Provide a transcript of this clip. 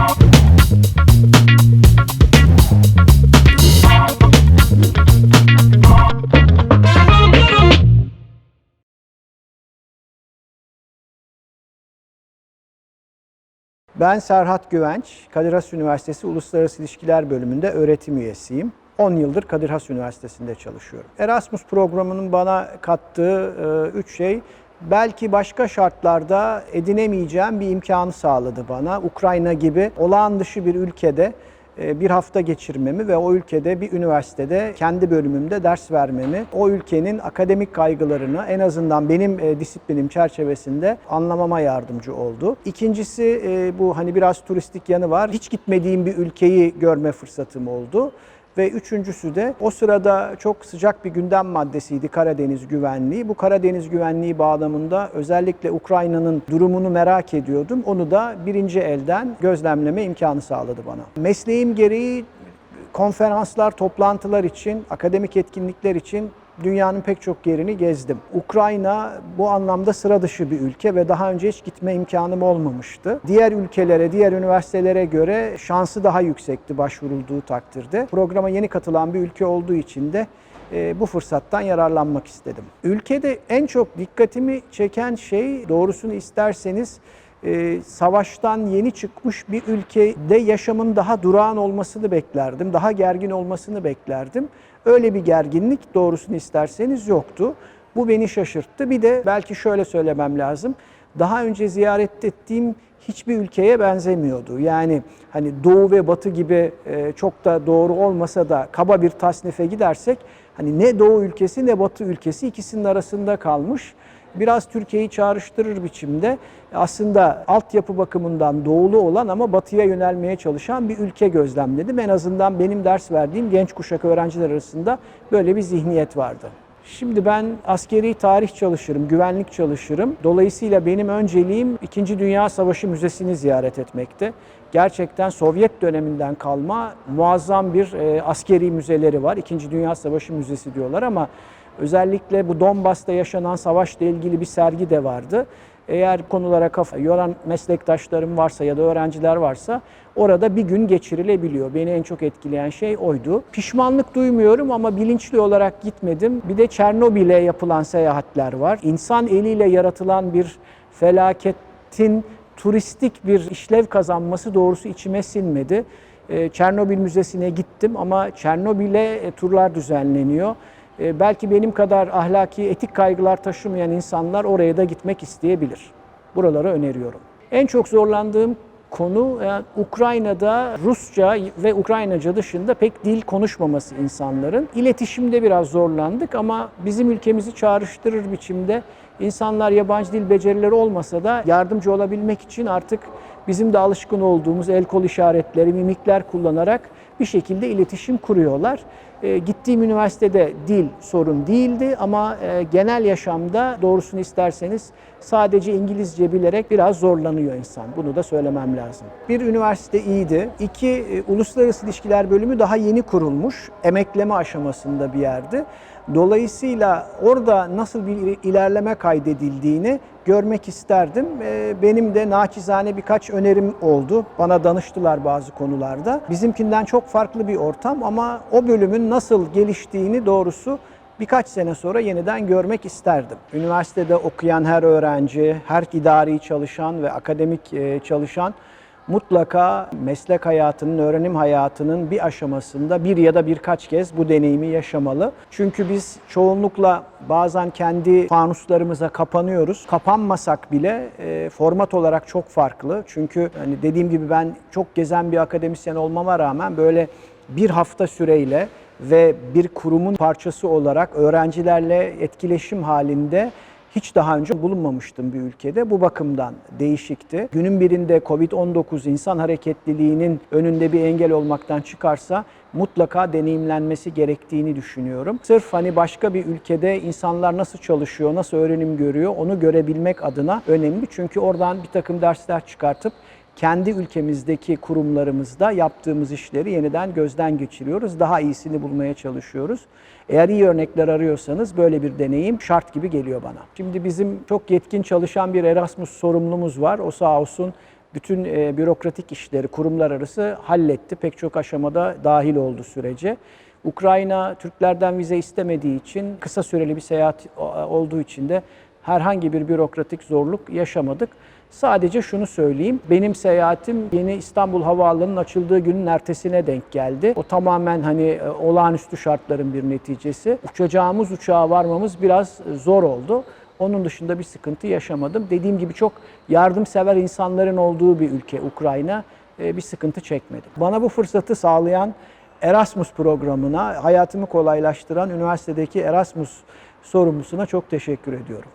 Ben Serhat Güvenç, Kadir Has Üniversitesi Uluslararası İlişkiler Bölümünde öğretim üyesiyim. 10 yıldır Kadir Has Üniversitesi'nde çalışıyorum. Erasmus programının bana kattığı 3 şey, belki başka şartlarda edinemeyeceğim bir imkanı sağladı bana. Ukrayna gibi olağan dışı bir ülkede bir hafta geçirmemi ve o ülkede bir üniversitede kendi bölümümde ders vermemi, o ülkenin akademik kaygılarını en azından benim disiplinim çerçevesinde anlamama yardımcı oldu. İkincisi bu hani biraz turistik yanı var. Hiç gitmediğim bir ülkeyi görme fırsatım oldu. Ve üçüncüsü de o sırada çok sıcak bir gündem maddesiydi Karadeniz güvenliği. Bu Karadeniz güvenliği bağlamında özellikle Ukrayna'nın durumunu merak ediyordum. Onu da birinci elden gözlemleme imkanı sağladı bana. Mesleğim gereği konferanslar, toplantılar için, akademik etkinlikler için dünyanın pek çok yerini gezdim. Ukrayna bu anlamda sıra dışı bir ülke ve daha önce hiç gitme imkanım olmamıştı. Diğer ülkelere, diğer üniversitelere göre şansı daha yüksekti başvurulduğu takdirde. Programa yeni katılan bir ülke olduğu için de bu fırsattan yararlanmak istedim. Ülkede en çok dikkatimi çeken şey, doğrusunu isterseniz, savaştan yeni çıkmış bir ülkede yaşamın daha durağan olmasını beklerdim, daha gergin olmasını beklerdim. Öyle bir gerginlik doğrusunu isterseniz yoktu. Bu beni şaşırttı. Bir de belki şöyle söylemem lazım. Daha önce ziyaret ettiğim hiçbir ülkeye benzemiyordu. Yani hani Doğu ve Batı gibi çok da doğru olmasa da kaba bir tasnife gidersek hani ne Doğu ülkesi ne Batı ülkesi ikisinin arasında kalmış. Biraz Türkiye'yi çağrıştırır biçimde aslında altyapı bakımından doğulu olan ama batıya yönelmeye çalışan bir ülke gözlemledim. En azından benim ders verdiğim genç kuşak öğrenciler arasında böyle bir zihniyet vardı. Şimdi ben askeri tarih çalışırım, güvenlik çalışırım. Dolayısıyla benim önceliğim İkinci Dünya Savaşı Müzesi'ni ziyaret etmekte. Gerçekten Sovyet döneminden kalma muazzam bir askeri müzeleri var. İkinci Dünya Savaşı Müzesi diyorlar ama özellikle bu Donbas'ta yaşanan savaşla ilgili bir sergi de vardı. Eğer konulara kafa yoran meslektaşlarım varsa ya da öğrenciler varsa orada bir gün geçirilebiliyor. Beni en çok etkileyen şey oydu. Pişmanlık duymuyorum ama bilinçli olarak gitmedim. Bir de Çernobil'e yapılan seyahatler var. İnsan eliyle yaratılan bir felaketin turistik bir işlev kazanması doğrusu içime sinmedi. Çernobil Müzesi'ne gittim ama Çernobil'e turlar düzenleniyor. Belki benim kadar ahlaki, etik kaygılar taşımayan insanlar oraya da gitmek isteyebilir. Buraları öneriyorum. En çok zorlandığım konu Ukrayna'da Rusça ve Ukraynaca dışında pek dil konuşmaması insanların. İletişimde biraz zorlandık ama bizim ülkemizi çağrıştırır biçimde insanlar yabancı dil becerileri olmasa da yardımcı olabilmek için artık bizim de alışkın olduğumuz el kol işaretleri, mimikler kullanarak bir şekilde iletişim kuruyorlar. Gittiğim üniversitede dil sorun değildi ama genel yaşamda doğrusunu isterseniz sadece İngilizce bilerek biraz zorlanıyor insan. Bunu da söylemem lazım. Bir üniversite iyiydi. İki, uluslararası ilişkiler bölümü daha yeni kurulmuş. Emekleme aşamasında bir yerdi. Dolayısıyla orada nasıl bir ilerleme kaydedildiğini görmek isterdim. Benim de naçizane birkaç önerim oldu. Bana danıştılar bazı konularda. Bizimkinden çok farklı bir ortam ama o bölümün nasıl geliştiğini doğrusu birkaç sene sonra yeniden görmek isterdim. Üniversitede okuyan her öğrenci, her idari çalışan ve akademik çalışan mutlaka meslek hayatının, öğrenim hayatının bir aşamasında bir ya da birkaç kez bu deneyimi yaşamalı. Çünkü biz çoğunlukla bazen kendi fanuslarımıza kapanıyoruz. Kapanmasak bile format olarak çok farklı. Çünkü hani dediğim gibi ben çok gezen bir akademisyen olmama rağmen böyle bir hafta süreyle ve bir kurumun parçası olarak öğrencilerle etkileşim halinde hiç daha önce bulunmamıştım bir ülkede. Bu bakımdan değişikti. Günün birinde Covid-19 insan hareketliliğinin önünde bir engel olmaktan çıkarsa mutlaka deneyimlenmesi gerektiğini düşünüyorum. Sırf hani başka bir ülkede insanlar nasıl çalışıyor, nasıl öğrenim görüyor onu görebilmek adına önemli. Çünkü oradan bir takım dersler çıkartıp kendi ülkemizdeki kurumlarımızda yaptığımız işleri yeniden gözden geçiriyoruz. Daha iyisini bulmaya çalışıyoruz. Eğer iyi örnekler arıyorsanız böyle bir deneyim şart gibi geliyor bana. Şimdi bizim çok yetkin çalışan bir Erasmus sorumlumuz var. O sağ olsun bütün bürokratik işleri kurumlar arası halletti. Pek çok aşamada dahil oldu sürece. Ukrayna Türklerden vize istemediği için, kısa süreli bir seyahat olduğu için de herhangi bir bürokratik zorluk yaşamadık. Sadece şunu söyleyeyim, benim seyahatim yeni İstanbul Havaalanı'nın açıldığı günün ertesine denk geldi. O tamamen olağanüstü şartların bir neticesi. Uçacağımız uçağa varmamız biraz zor oldu. Onun dışında bir sıkıntı yaşamadım. Dediğim gibi çok yardımsever insanların olduğu bir ülke Ukrayna. Bir sıkıntı çekmedim. Bana bu fırsatı sağlayan Erasmus programına, hayatımı kolaylaştıran üniversitedeki Erasmus sorumlusuna çok teşekkür ediyorum.